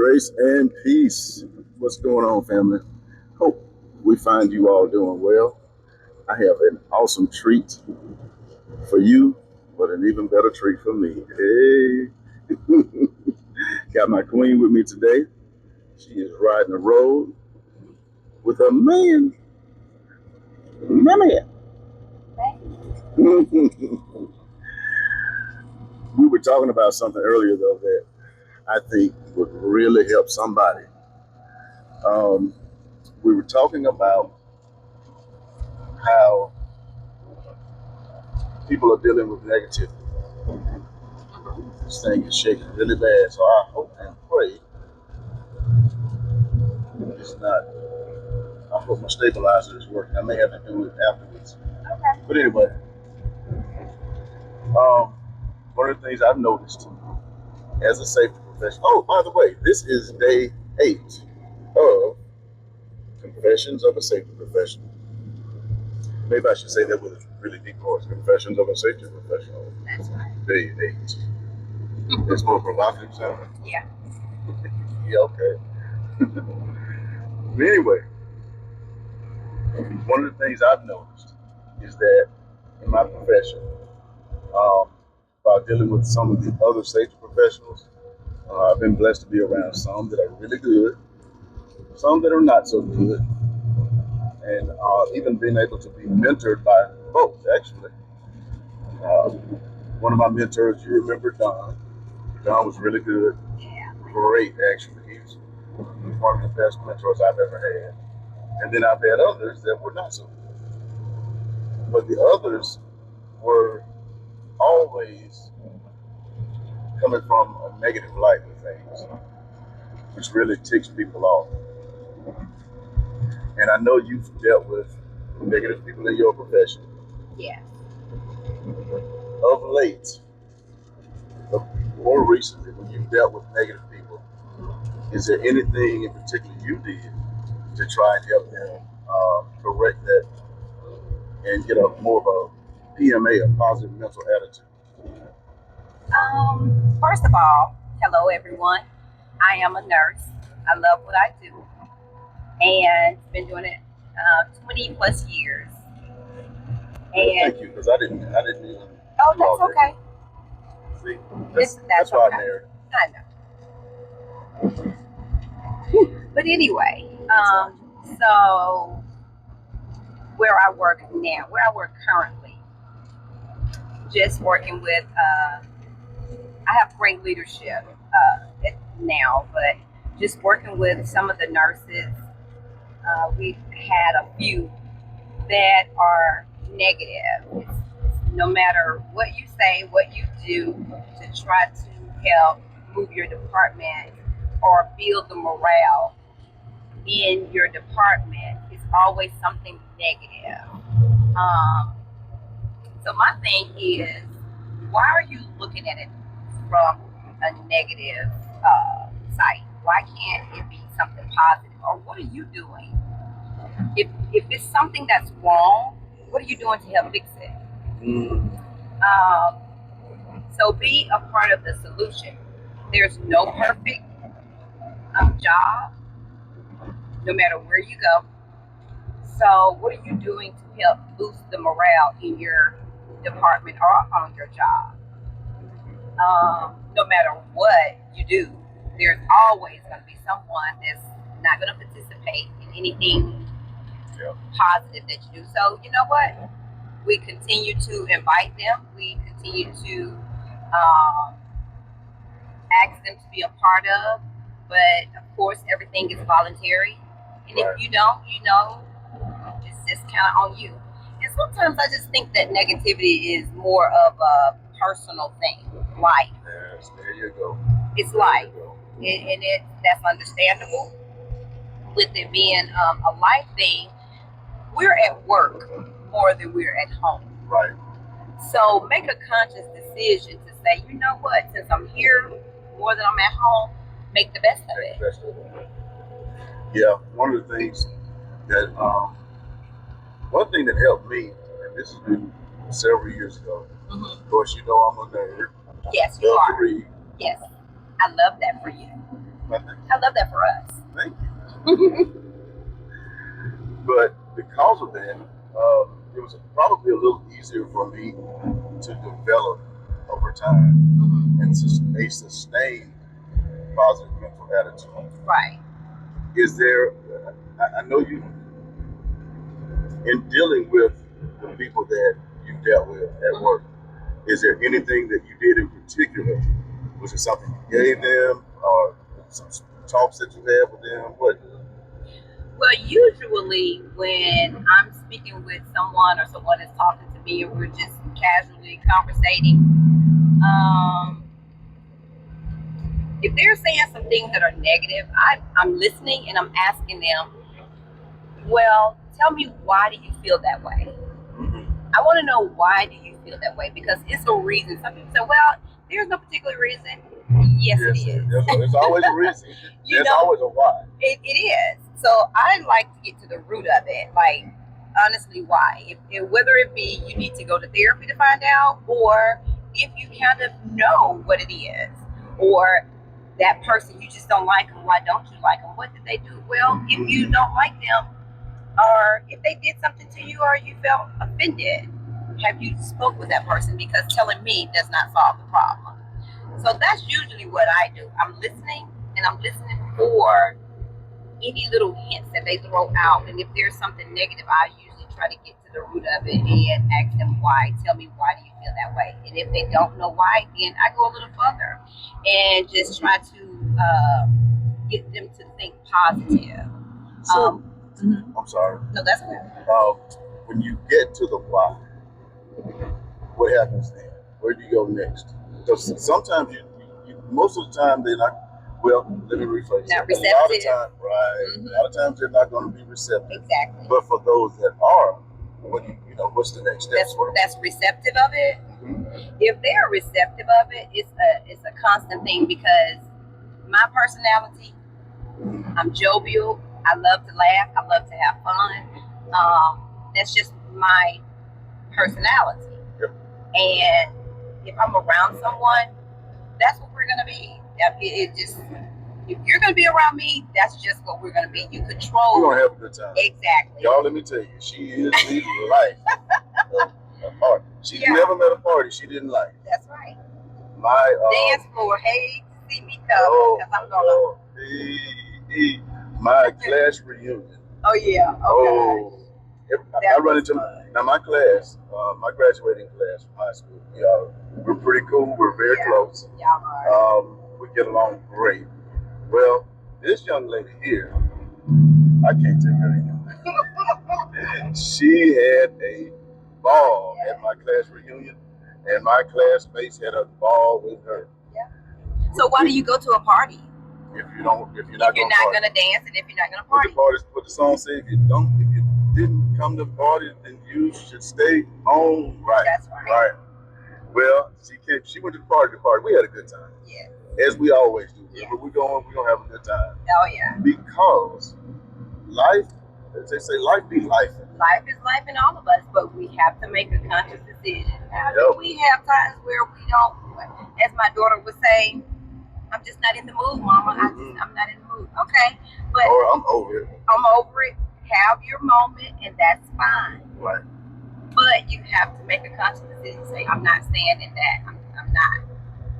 Grace and peace. What's going on, family? Hope we find you all doing well. I have an awesome treat for you, but an even better treat for me. Hey, got my queen with me today. She is riding the road with a man. My man. We were talking about something earlier, though, that I think would really help somebody. Um, we were talking about how people are dealing with negativity. This thing is shaking really bad, so I hope and pray it's not. I hope my stabilizer is working. I may have to do it afterwards. Okay. But anyway, one of the things I've noticed as a safety professional. Oh, by the way, this is day 8 of Confessions of a Safety Professional. Maybe I should say that with a really deep voice. Confessions of a Safety Professional. That's right. Day 8. It's more provocative sound. Yeah. Yeah. Okay. But anyway, one of the things I've noticed is that in my profession, while dealing with some of the other safety professionals, I've been blessed to be around some that are really good, some that are not so good, and even being able to be mentored by both, actually. Uh, One of my mentors, you remember Don. Don was really good. Yeah. Great, actually. He's one of the best mentors I've ever had. And then I've had others that were not so good. But the others were always coming from a negative light with things, which really ticks people off. And I know you've dealt with negative people in your profession. Yes. Of late, more recently, when you've dealt with negative people, is there anything in particular you did to try and help them correct that and get a more of a PMA, a positive mental attitude? First of all, hello everyone. I am a nurse. I love what I do, and been doing it 20 plus years. And thank you, because I didn't even. Oh, that's okay. See, that's why I'm there. I know. But anyway, so where I work currently, just working with. I have great leadership now, but just working with some of the nurses, we've had a few that are negative. No matter what you say, what you do to try to help move your department or build the morale in your department, it's always something negative. So my thing is, why are you looking at it from a negative side? Why can't it be something positive? Or what are you doing? If it's something that's wrong, what are you doing to help fix it? So be a part of the solution. There's no perfect job, no matter where you go. So what are you doing to help boost the morale in your department or on your job? No matter what you do, there's always going to be someone that's not going to participate in anything positive that you do. So you know what? We continue to invite them. We continue to ask them to be a part of. But of course, everything is voluntary. And if you don't, it's just kind of on you. And sometimes I just think that negativity is more of a personal thing, life. Yes, there you go. It's life, and that's understandable. With it being a life thing, we're at work more than we're at home. Right. So make a conscious decision to say, you know what, since I'm here more than I'm at home, make the best of it. Yeah, one of the things that one thing that helped me, and this has been several years ago. Mm-hmm. Of course, you know I'm a nerd. Yes, you are. To read. Yes, I love that for you. I love that for us. Thank you. But because of that, it was probably a little easier for me to develop over time and a sustained positive mental attitude. Right. Is there, I know you, in dealing with the people that you dealt with at work, is there anything that you did in particular? Was it something you gave them or some talks that you had with them? What? Well, usually when I'm speaking with someone or someone is talking to me and we're just casually conversating, if they're saying some things that are negative, I'm listening and I'm asking them, well, tell me, why do you feel that way? I want to know, why do you feel that way? Because it's a reason. Some people say, well, there's no particular reason. Yes, it is. There's always a reason. There's always a why. It is. So I like to get to the root of it. Like, honestly, why? Whether it be you need to go to therapy to find out, or if you kind of know what it is, or that person, you just don't like them. Why don't you like them? What did they do? Well, if you don't like them, or if they did something to you, or you felt offended, have you spoke with that person? Because telling me does not solve the problem. So that's usually what I do. I'm listening, and I'm listening for any little hints that they throw out. And if there's something negative, I usually try to get to the root of it and ask them why. Tell me, why do you feel that way? And if they don't know why, then I go a little further and just try to get them to think positive. So, I'm sorry. No, that's good. When you get to the why, what happens then? Where do you go next? Because sometimes most of the time they're not. Well, let me rephrase. Not receptive. A lot of times, right? A lot of times they're not going to be receptive. Exactly. But for those that are, what's the next step? That's receptive of it. If they're receptive of it, it's a constant thing, because my personality, I'm jovial. I love to laugh. I love to have fun. That's just my personality. Yep. And if I'm around someone, that's what we're gonna be. If you're gonna be around me, that's just what we're gonna be. You control. We're gonna have a good time. Exactly. Y'all, let me tell you, she is the life of a party. She's never met a party she didn't like. That's right. My dance floor. Hey, see me come, because I'm gonna. My class reunion. Oh yeah. Okay. Oh. I run into now my class, my graduating class from high school. We're pretty cool. We're very close. Yeah. We get along great. Well, this young lady here, I can't take her anywhere. She had a ball at my class reunion, and my classmates had a ball with her. Yeah. So why do you go to a party? If you're not gonna dance, and if you're not gonna party. What the song says, if you didn't come to the party, then you should stay home. Right. That's right. Right. Well, she went to the party. We had a good time. Yeah. As we always do. Yeah. But we're gonna have a good time. Oh yeah. Because life, as they say, life be life. Life is life in all of us, but we have to make a conscious decision. Now, we have times where we don't, as my daughter was saying, I'm just not in the mood, Mama. I'm not in the mood. Okay. But or I'm over it. I'm over it. Have your moment, and that's fine. Right. But you have to make a conscious decision. Say, I'm not staying in that. I'm not.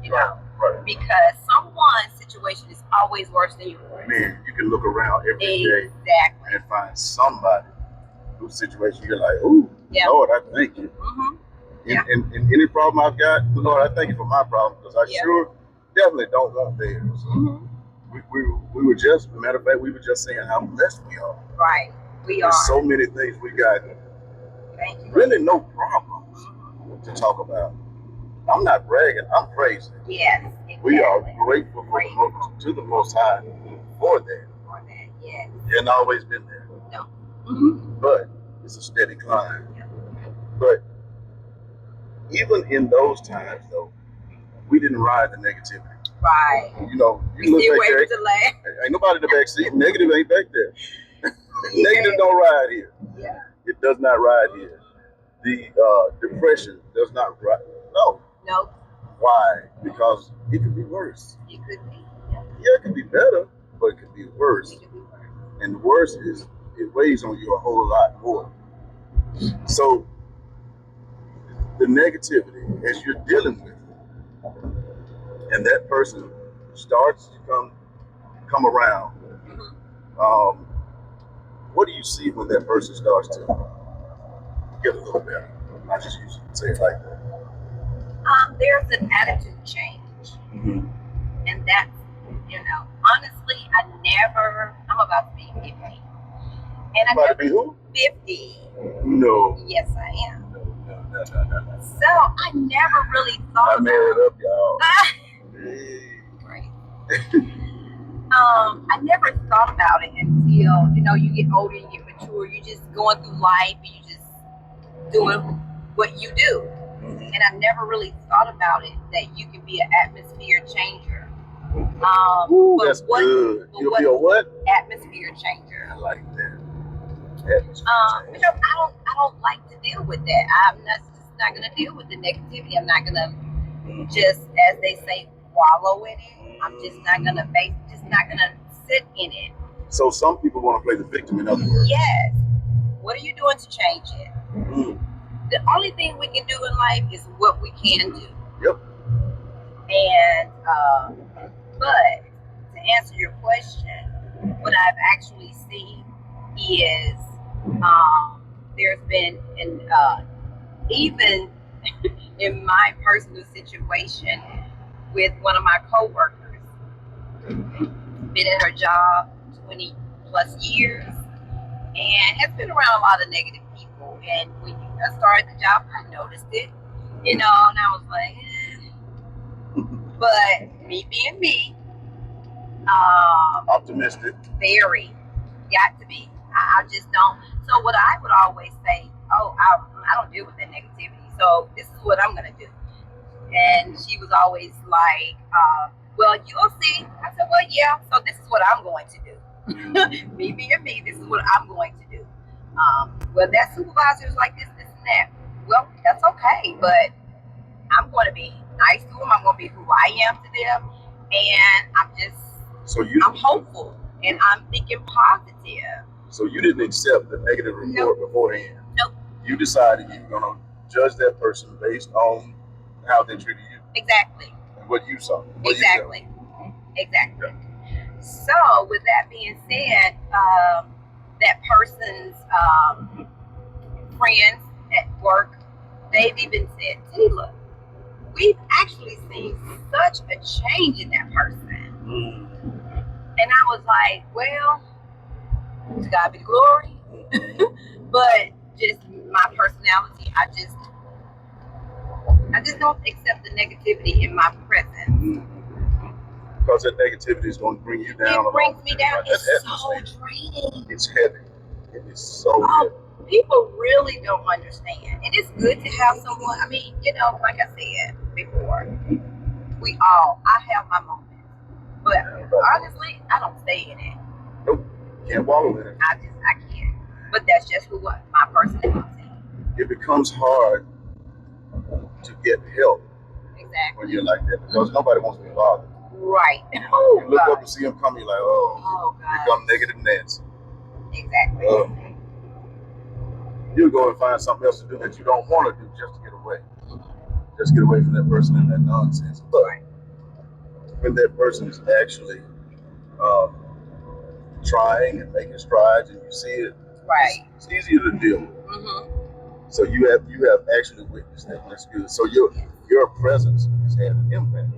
You know. Right. Because someone's situation is always worse than yours. Man, you can look around every day and find somebody whose situation you're like, ooh, Lord, I thank you. And any problem I've got, Lord, I thank you for my problem, because I sure definitely don't want theirs. We were just, matter of fact, we were just saying how blessed we are. Right. We are. There's so many things we got. Thank you. Really no problems to talk about. I'm not bragging, I'm praising. Yes. Exactly. We are grateful to the Most High for that. Yes. It hasn't always been there. No. But it's a steady climb. But even in those times, though, we didn't ride the negativity. Right. You look back there, ain't nobody in the back seat. Negative ain't back there. Negative don't ride here. Yeah. It does not ride here. The depression does not ride. No. No. Why? Because it could be worse. It could be. Yeah, it could be better, but it could be worse. It could be worse. And the worst is it weighs on you a whole lot more. So the negativity as you're dealing with it, and that person starts to come around. Um, what do you see when that person starts to get a little better? I just usually say it like that. There's an attitude change, and that's, honestly, I'm about to be 50, and I About to never be who? 50. No. Yes, I am. No. So I never really thought I made it up, y'all. Right. I never thought about it until you get older, you get mature, you just going through life, and you just doing what you do. And I never really thought about it that you can be an atmosphere changer. Ooh, that's good. You'll be a what? Atmosphere changer. I like that. I don't like to deal with that. I'm just not gonna deal with the negativity. I'm not gonna just, as they say, wallow in it. I'm just not gonna sit in it. So some people want to play the victim, in other words. Yes. What are you doing to change it? The only thing we can do in life is what we can do. Yep. And but to answer your question, what I've actually seen is there's been even in my personal situation with one of my coworkers, been in her job 20 plus years and has been around a lot of negative people. And when I started the job, I noticed it, and I was like, But me being me, optimistic, very, got to be. I just don't. So what I would always say, I don't deal with that negativity. So this is what I'm gonna do. And she was always like, well, you'll see. I said, well, yeah. So this is what I'm going to do. Me being me, this is what I'm going to do. Well, that supervisor is like this, and that. Well, that's okay, but I'm going to be nice to them. I'm going to be who I am to them, and I'm hopeful, and I'm thinking positive. So you didn't accept the negative report beforehand. Nope. You decided you were going to judge that person based on how they treated you. Exactly. And what you saw. Exactly. Exactly. Yeah. So with that being said, that person's friends at work, they've even said, Tila, we've actually seen such a change in that person. And I was like, well, to God be the glory. But just my personality, I just don't accept the negativity in my presence. Because that negativity is going to bring you down. It brings me down. It's so draining. It's heavy. It is so heavy. People really don't understand. And it's good to have someone, like I said before, I have my moments. But honestly, I don't stay in it. Nope. Can't wallow in it. I can't. But that's just my personality. It becomes hard to get help. Exactly. When you're like that. Because nobody wants to be bothered. Right. You look up and see him coming, you're like, oh God. Become negative Nancy. Exactly. You'll go and find something else to do that you don't want to do just to get away. Just get away from that person and that nonsense. But when that person is actually trying and making strides and you see it, it's easier to deal with. Mm-hmm. So you have actually witnessed that. That's good. So your presence has had an impact.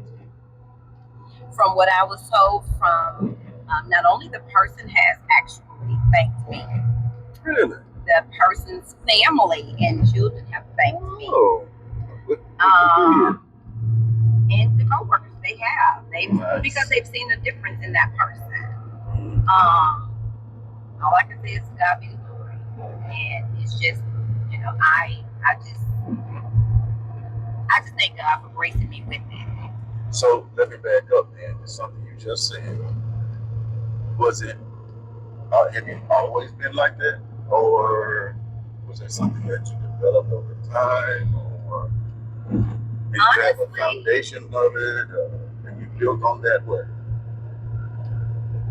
From what I was told from not only the person has actually thanked me. Really? The person's family and children have thanked me. And the coworkers, they have. Because they've seen a difference in that person. All I can say is God be the glory. And it's just, I just thank God for gracing me with it. So let me back up then to something you just said. Was it, have you always been like that? Or was it something that you developed over time? Or did you have a foundation of it? And you built on that way?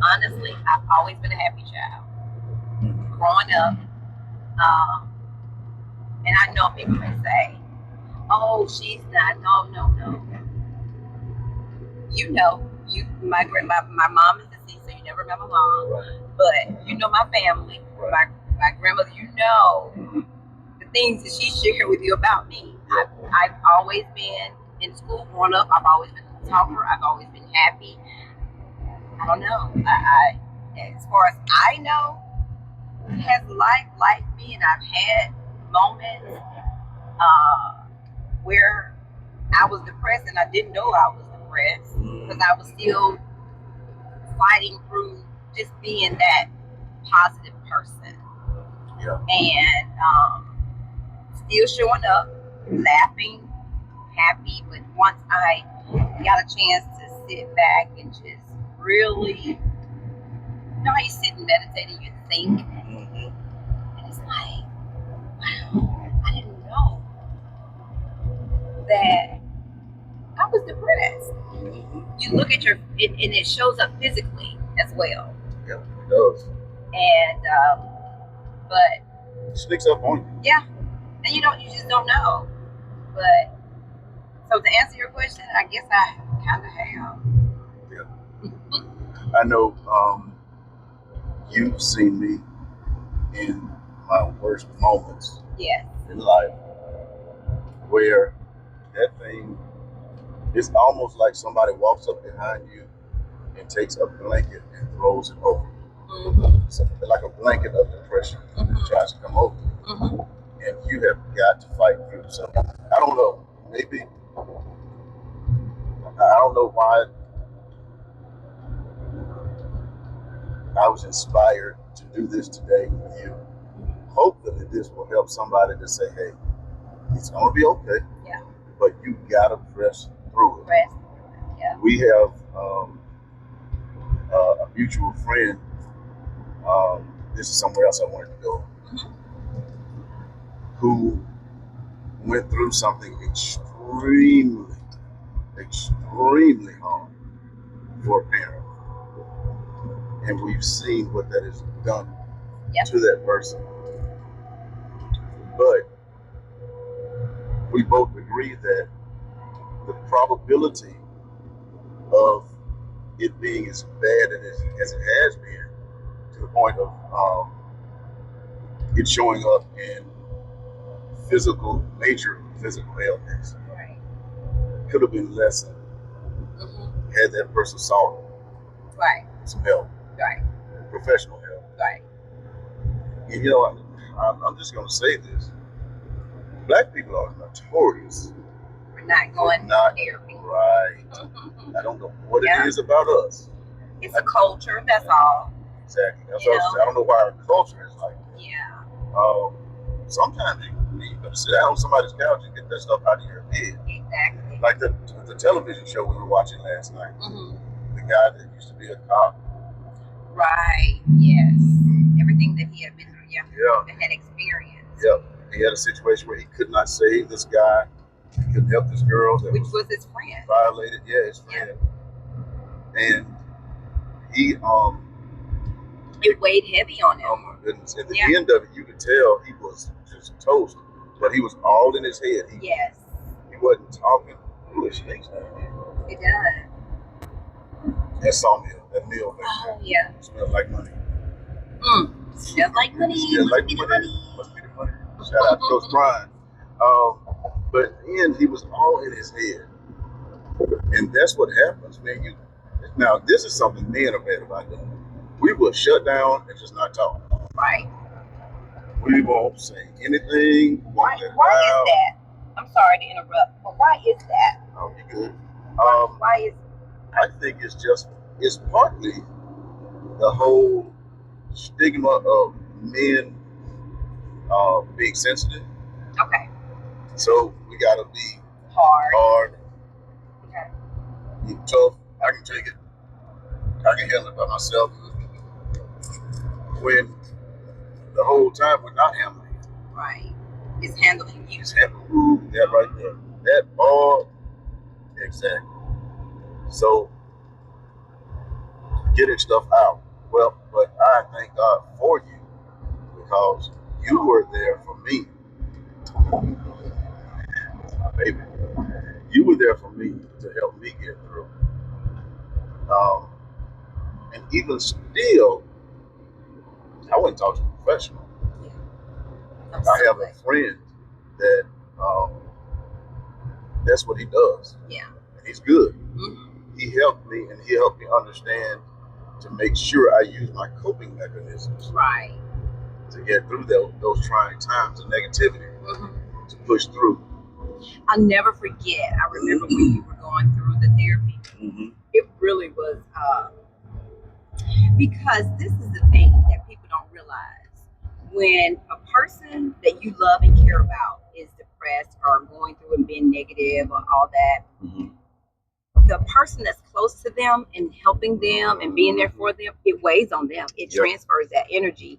honestly, I've always been a happy child. Growing up, and I know people may say, "Oh, she's not." No, no, no. You know, my mom is deceased, so you never met my mom. Right. But you know my family, Right. my grandmother. You know the things that she shared with you about me. I've always been in school growing up. I've always been a talker. I've always been happy. I don't know. As far as I know, has life like me, and I've had moments where I was depressed and I didn't know I was depressed because I was still fighting through just being that positive person. Yeah. And still showing up, laughing, happy. But once I got a chance to sit back and just really, you know how you sit and meditate and you think, and it's like, wow, I didn't know that I was depressed. You look at and it shows up physically as well. Yeah, it does. And but it sneaks up on you. Yeah, and you just don't know. But so to answer your question, I guess I kind of have. Yeah. I know you've seen me in my worst moments. Yes. In life, where that thing, it's almost like somebody walks up behind you and takes a blanket and throws it over you. Mm-hmm. Something like a blanket of depression tries to come over you. Mm-hmm. And you have got to fight through. So I don't know, maybe, I don't know why I was inspired to do this today with you. Hopefully this will help somebody to say, hey, it's going to be okay. Yeah. But you got to press through it. Press. Yeah. We have a mutual friend. This is somewhere else I wanted to go. Who went through something extremely, extremely hard for a parent. And we've seen what that has done to that person. But we both agree that the probability of it being as bad as it has been, to the point of it showing up in major physical ailments, Right. could have been lessened had that person sought some help, professional help. Right. And I'm just going to say this: Black people are notorious for not going to therapy. Right. I don't know what it is about us. It's a culture. That's all. Exactly. That's what I don't know why our culture is like that. Yeah. Sometimes you can sit down on somebody's couch and get that stuff out of your head. Exactly. Like the television show we were watching last night. The guy that used to be a cop. Right. Yes. Everything that he had been through. Yeah. That had experienced. Yep. He had a situation where he could not save this guy. He couldn't help this girl. Which was his friend. Violated. Yeah, his friend. Yeah. And he it weighed heavy on him. Oh my goodness. At the end of it, you could tell he was just toast. But he was all in his head. He wasn't talking. Ooh, it stinks down here. It does. That sawmill, that mill back there. Oh, yeah. It smells like money. Smells like money. Smells like money. Must be the money. Shout out to Coach Brian. But then he was all in his head. And that's what happens, man. Now, this is something men are bad about doing. We will shut down and just not talk. Right. We won't say anything. Why is that? I'm sorry to interrupt, but why is that? Oh, you good? Why is? I think it's partly the whole stigma of men being sensitive. Okay. So we gotta be hard. Okay. Be tough. I can take it. I can handle it by myself. When the whole time we're not handling it. Right. It's handling you. It's handling that right there. That all exactly. So getting stuff out. Well, but I thank God for you because you were there for me, my baby. You were there for me to help me get through. Um, and even still, I wouldn't talk to a professional. I have a friend that um, that's what he does. Yeah. And he's good. Mm-hmm. He helped me and he helped me understand to make sure I use my coping mechanisms. Right. To get through those trying times of negativity, mm-hmm. to push through. I'll never forget. I remember when you were going through the therapy. Mm-hmm. It really was because this is the thing that people don't realize. When a person that you love and care about is depressed or going through and being negative or all that, mm-hmm. the person that's close to them and helping them and being there for them, it weighs on them. It transfers that energy.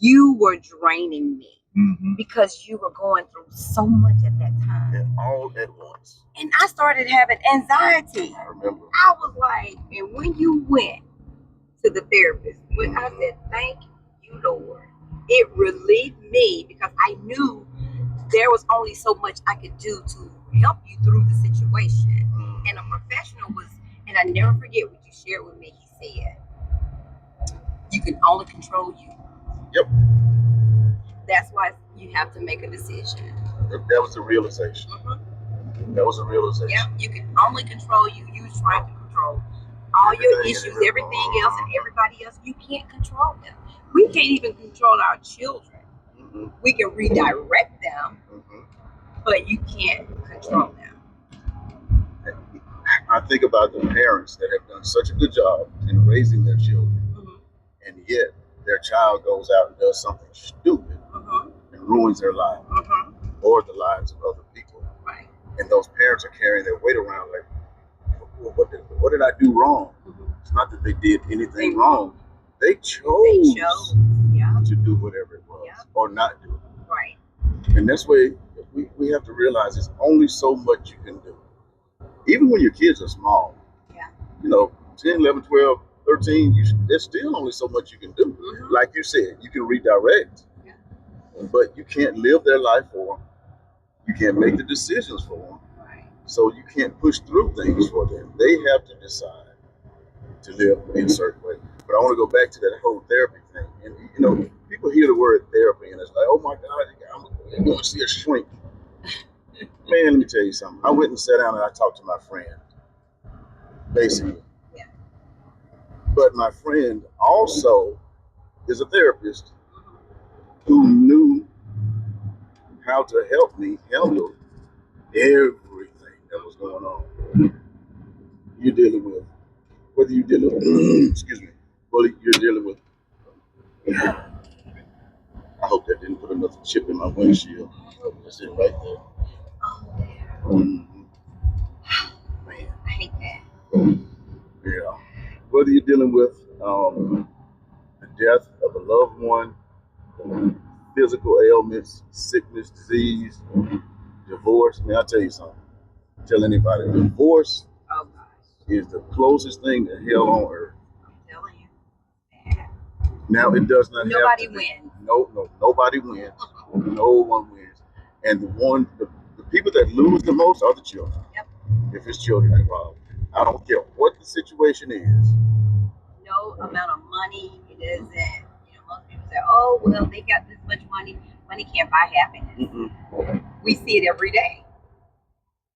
You were draining me. Mm-hmm. Because you were going through so much at that time. And all at once. And I started having anxiety. I remember. I was like, and when you went to the therapist, when I said, thank you, Lord, it relieved me because I knew there was only so much I could do to help you through the situation. Mm-hmm. And a professional was, and I never forget what you shared with me. He said, you can only control you. Yep. That's why you have to make a decision. That was the realization. Mm-hmm. That was a realization. Yeah, you can only control you. You trying to control all your issues, everything else, and everybody else. You can't control them. We can't even control our children. Mm-hmm. We can redirect them, mm-hmm. but you can't control them. I think about the parents that have done such a good job in raising their children, mm-hmm. and yet their child goes out and does something stupid, mm-hmm. and ruins their life, mm-hmm. or the lives of other people. Right. And those parents are carrying their weight around like, what did I do wrong? Mm-hmm. It's not that they did anything wrong. They chose to do whatever it was, or not do it. Right. And that's why we have to realize there's only so much you can do. Even when your kids are small, 10, 11, 12, 13, there's still only so much you can do. Mm-hmm. Like you said, you can redirect, but you can't live their life for them. You can't make the decisions for them. Right. So you can't push through things for them. They have to decide to live in a certain way. But I want to go back to that whole therapy thing. And, people hear the word therapy and it's like, oh my God, I'm going to see a shrink. Man, let me tell you something. I went and sat down and I talked to my friend, basically. Yeah. But my friend also is a therapist who knew how to help me handle everything that was going on. You're dealing with, whether you're dealing with, excuse me, whether you're dealing with, I hope that didn't put another chip in my windshield. That's it right there. Mm-hmm. Man, I hate that. Yeah. Whether you're dealing with the death of a loved one, physical ailments, sickness, disease, divorce. I mean, I'll tell you something. Tell anybody, divorce is the closest thing to hell on earth. I'm telling you. Yeah. Now, it does not nobody have to wins. No, nobody wins. No one wins. And the people that lose the most are the children. Yep. If it's children involved. I don't care what the situation is. No amount of money, it isn't. Most people say, oh, well, they got this much money. Money can't buy happiness. Mm-mm. We see it every day.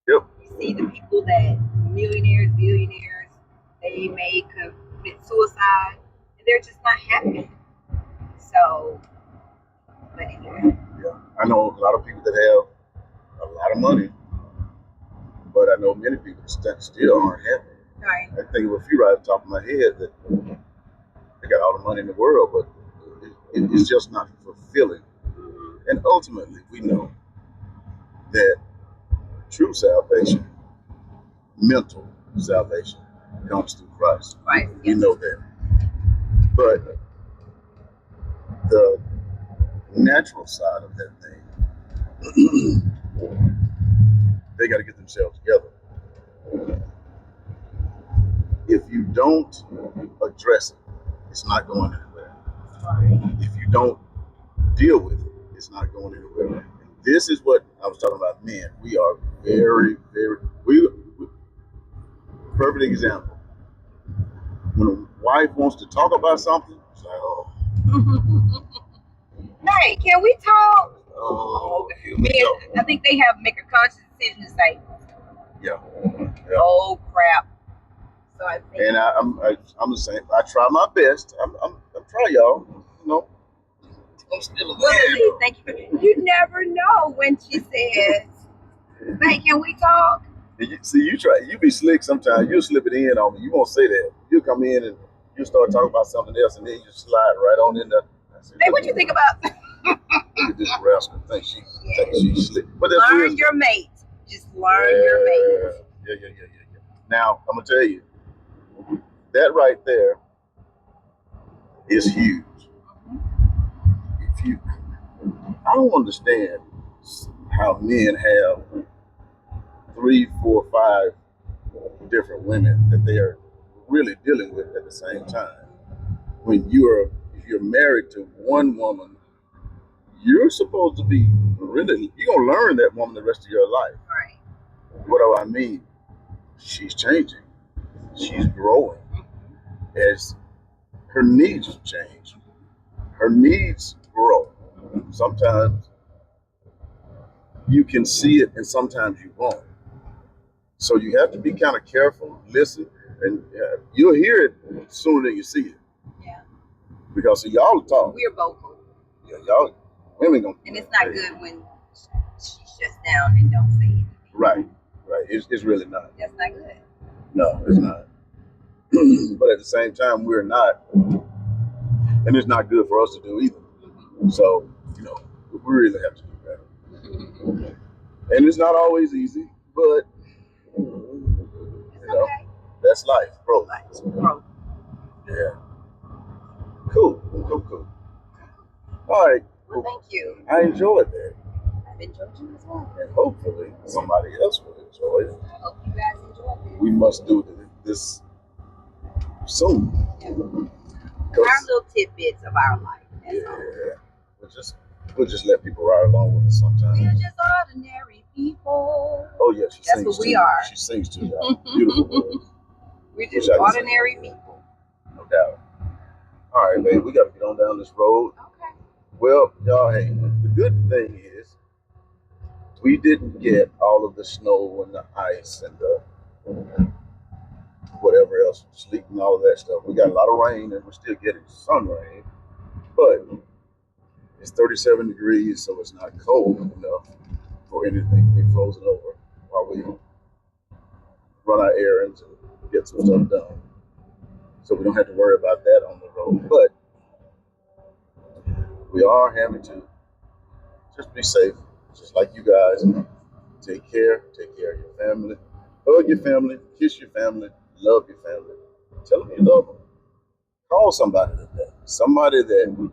Yep. You see the people that, millionaires, billionaires, they may commit suicide, and they're just not happy. So, but anyway. Yeah. I know a lot of people that have a lot of money, but I know many people that still aren't happy. Right. I think of a few right off the top of my head that they got all the money in the world, but it's just not fulfilling. And ultimately, we know that true salvation, mental salvation, comes through Christ. Right. We know that. But the natural side of that thing, they got to get themselves together. if you don't address it, it's not going anywhere. If you don't deal with it, it's not going anywhere. And this is what I was talking about. Men, we are very, perfect example. When a wife wants to talk about something, it's like, oh, Hey, can we talk? oh, here Men, we go. I think they have to make a conscious decision to say, Yeah. oh crap. So I think And I'm the same. I try my best. I'm trying, y'all. You know, I'm still a well, at least man. thank you. You never know when she says, hey, can we talk? See, you be slick sometimes. You'll slip it in on me. You won't say that. You'll come in and you start talking about something else, and then you slide right on in there. Hey, what you think about? Look at this rascal. Think she's slick. But that's Learn wisdom. your mate. Just learn your mate. Yeah. Now, I'm going to tell you, that right there is huge. If you, I don't understand how men have 3, 4, 5 different women that they are really dealing with at the same time. When if you're married to one woman, you're supposed to be you're gonna learn that woman the rest of your life. Right. What do I mean? She's changing. She's growing as her needs change. Her needs grow. Sometimes you can see it and sometimes you won't. So you have to be kind of careful, listen, and you'll hear it sooner than you see it. Yeah. Because see, y'all talk. We're vocal. Yeah, y'all women gonna. And it's not good when she shuts down and don't say anything. Right. It's really not. That's not good. No, it's not. But at the same time, we're not, and it's not good for us to do either. Mm-hmm. So we really have to do better. Mm-hmm. And it's not always easy, but okay. That's life, bro. Yeah. Cool. All right. Well, thank you. I enjoyed that. I've enjoyed you as well. And hopefully somebody else will enjoy it. I hope you guys enjoyed it. We must do this soon. Yeah. Our little tidbits of our life. We'll just let people ride along with us sometimes. We're just ordinary people. Oh yeah, she That's sings what we too. are. She sings too, y'all. Beautiful words. We're just ordinary people. No doubt. All right, babe, we got to get on down this road. Okay. Well, y'all, hey, the good thing is we didn't get all of the snow and the ice and the whatever else, sleet and all of that stuff. We got a lot of rain and we're still getting some rain, but it's 37 degrees, so it's not cold enough for anything to be frozen over while we run our errands and get some stuff done. So we don't have to worry about that on the road. But we are having to just be safe, just like you guys. Take care of your family, hug your family, kiss your family, love your family. Tell them you love them. Call somebody that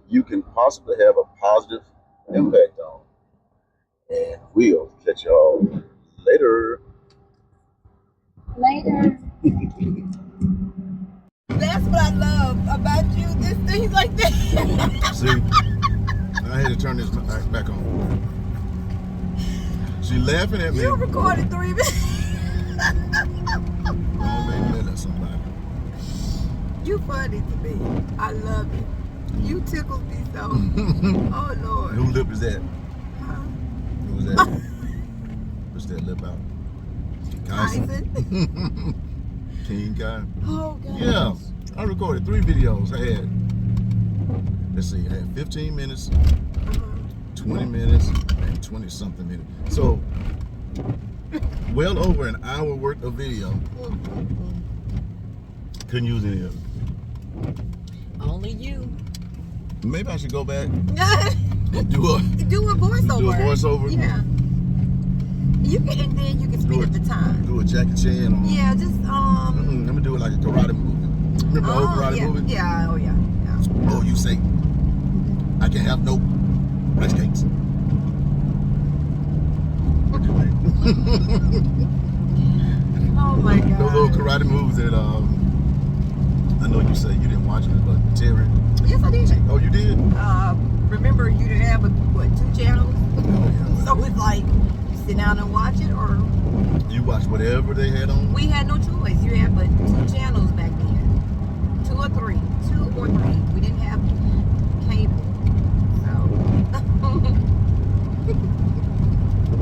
you can possibly have a positive impact on. And we'll catch y'all later. That's what I love about you. This things like that. See, I had to turn this back on. She laughing at me. You recorded 3 minutes. Oh, baby, let somebody. You funny to me. I love it. You tickle me so. Oh Lord. Who lip is that? Huh? Who was that? What's that lip out? Tyson. King Guy. Oh God. Yeah, I recorded 3 videos. I had, let's see, I had 15 minutes, 20 minutes, and 20 something minutes. So, well over an hour worth of video. Couldn't use any of it. Only you. Maybe I should go back and do a voiceover. Yeah. You can, and then you can speed up the time. Do a Jackie Chan. Or, yeah, just let me do it like a karate movie. Remember the old karate movie? Yeah. Oh yeah. Oh, you say I can have no rice cakes. Oh my God. Those little karate moves that I know you say you didn't watch it, but Terry. Yes, I did. Oh, you did? Remember, you didn't have, what, 2 channels? Oh, yeah. So it's like, you sit down and watch it, or... You watch whatever they had on? We had no choice. You had but 2 channels back then. 2 or 3. 2 or 3. We